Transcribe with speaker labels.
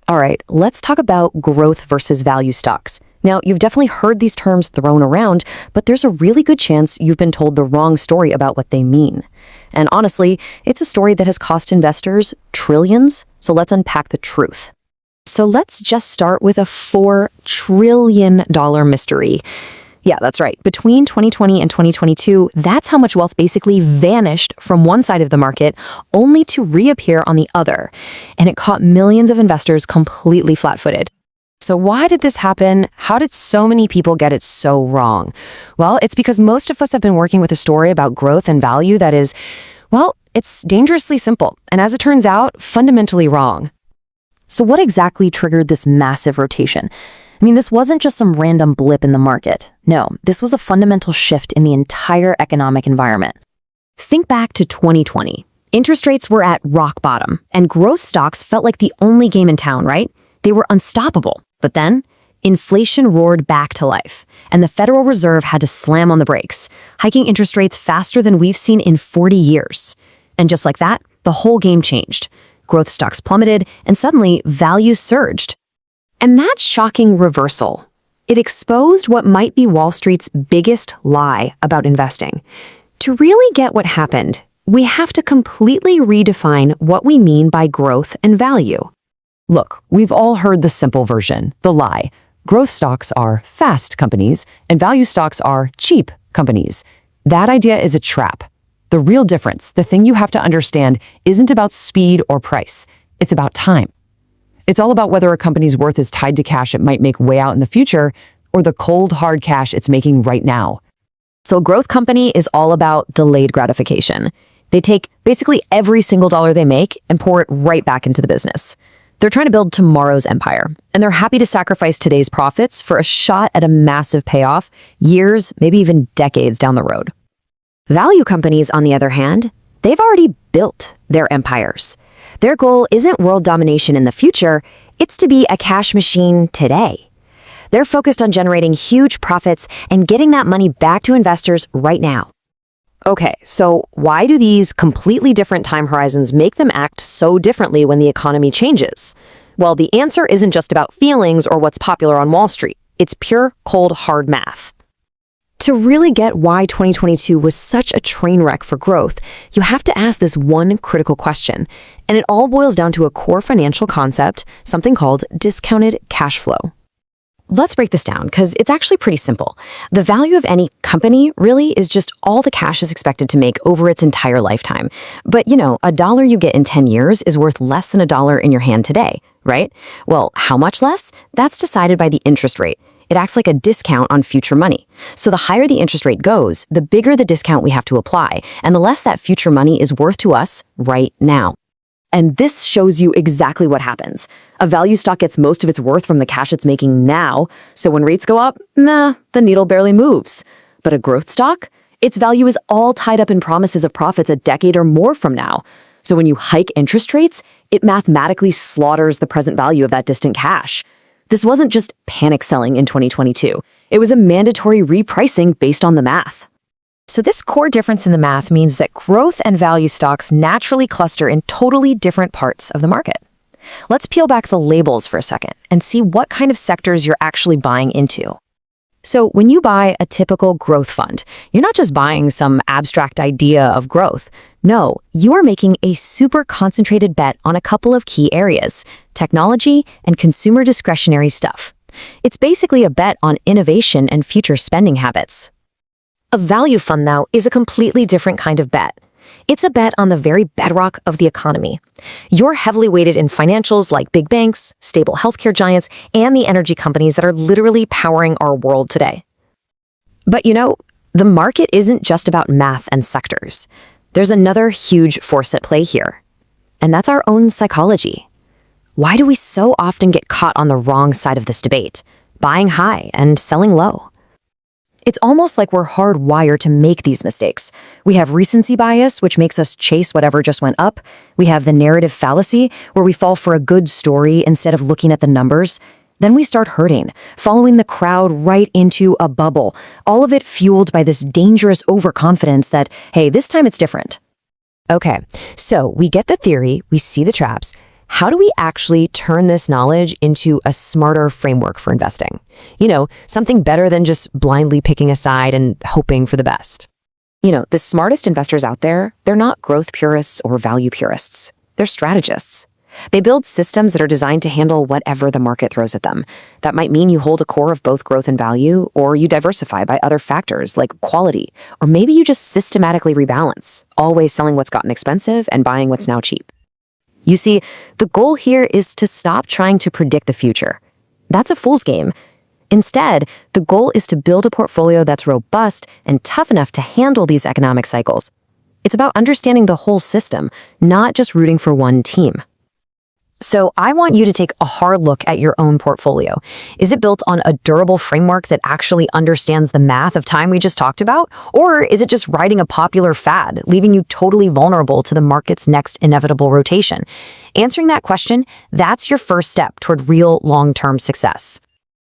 Speaker 1: All right, let's talk about growth versus value stocks. Now, you've definitely heard these terms thrown around, but there's a really good chance you've been told the wrong story about what they mean. And honestly, it's a story that has cost investors trillions, so let's unpack the truth. So let's just start with a $4 trillion mystery. Yeah, that's right. Between 2020 and 2022, that's how much wealth basically vanished from one side of the market, only to reappear on the other. And it caught millions of investors completely flat-footed. So why did this happen? How did so many people get it so wrong? Well, it's because most of us have been working with a story about growth and value that is, well, it's dangerously simple, and as it turns out, fundamentally wrong. So what exactly triggered this massive rotation? I mean, this wasn't just some random blip in the market. No, this was a fundamental shift in the entire economic environment. Think back to 2020. Interest rates were at rock bottom, and growth stocks felt like the only game in town, right? They were unstoppable. But then, inflation roared back to life, and the Federal Reserve had to slam on the brakes, hiking interest rates faster than we've seen in 40 years. And just like that, the whole game changed. Growth stocks plummeted, and suddenly, values surged. And that shocking reversal, it exposed what might be Wall Street's biggest lie about investing. To really get what happened, we have to completely redefine what we mean by growth and value.
Speaker 2: Look, we've all heard the simple version, the lie. Growth stocks are fast companies, and value stocks are cheap companies. That idea is a trap. The real difference, the thing you have to understand, isn't about speed or price. It's about time. It's all about whether a company's worth is tied to cash it might make way out in the future, or the cold, hard cash it's making right now.
Speaker 1: So a growth company is all about delayed gratification. They take basically every single dollar they make and pour it right back into the business. They're trying to build tomorrow's empire, and they're happy to sacrifice today's profits for a shot at a massive payoff years, maybe even decades down the road. Value companies, on the other hand, they've already built their empires. Their goal isn't world domination in the future, it's to be a cash machine today. They're focused on generating huge profits and getting that money back to investors right now. Okay, so why do these completely different time horizons make them act so differently when the economy changes? Well, the answer isn't just about feelings or what's popular on Wall Street. It's pure, cold, hard math. To really get why 2022 was such a train wreck for growth, you have to ask this one critical question, and it all boils down to a core financial concept, something called discounted cash flow. Let's break this down, because it's actually pretty simple. The value of any company really is just all the cash is expected to make over its entire lifetime. But a dollar you get in 10 years is worth less than a dollar in your hand today, right? Well, how much less? That's decided by the interest rate. It acts like a discount on future money. So the higher the interest rate goes, the bigger the discount we have to apply, and the less that future money is worth to us right now. And this shows you exactly what happens. A value stock gets most of its worth from the cash it's making now, so when rates go up, the needle barely moves. But a growth stock? Its value is all tied up in promises of profits a decade or more from now. So when you hike interest rates, it mathematically slaughters the present value of that distant cash. This wasn't just panic selling in 2022. It was a mandatory repricing based on the math. So this core difference in the math means that growth and value stocks naturally cluster in totally different parts of the market. Let's peel back the labels for a second and see what kind of sectors you're actually buying into. So when you buy a typical growth fund, you're not just buying some abstract idea of growth. No, you are making a super concentrated bet on a couple of key areas: technology and consumer discretionary stuff. It's basically a bet on innovation and future spending habits. A value fund, though, is a completely different kind of bet. It's a bet on the very bedrock of the economy. You're heavily weighted in financials like big banks, stable healthcare giants, and the energy companies that are literally powering our world today. But the market isn't just about math and sectors. There's another huge force at play here, and that's our own psychology. Why do we so often get caught on the wrong side of this debate, buying high and selling low? It's almost like we're hardwired to make these mistakes. We have recency bias, which makes us chase whatever just went up. We have the narrative fallacy, where we fall for a good story instead of looking at the numbers. Then we start hurting, following the crowd right into a bubble, all of it fueled by this dangerous overconfidence that, hey, this time it's different. Okay, so we get the theory, we see the traps. how do we actually turn this knowledge into a smarter framework for investing? Something better than just blindly picking a side and hoping for the best. The smartest investors out there, they're not growth purists or value purists. They're strategists. They build systems that are designed to handle whatever the market throws at them. That might mean you hold a core of both growth and value, or you diversify by other factors like quality, or maybe you just systematically rebalance, always selling what's gotten expensive and buying what's now cheap. You see, the goal here is to stop trying to predict the future. That's a fool's game. Instead, the goal is to build a portfolio that's robust and tough enough to handle these economic cycles. It's about understanding the whole system, not just rooting for one team. So I want you to take a hard look at your own portfolio. Is it built on a durable framework that actually understands the math of time we just talked about? Or is it just riding a popular fad, leaving you totally vulnerable to the market's next inevitable rotation? Answering that question, that's your first step toward real long-term success.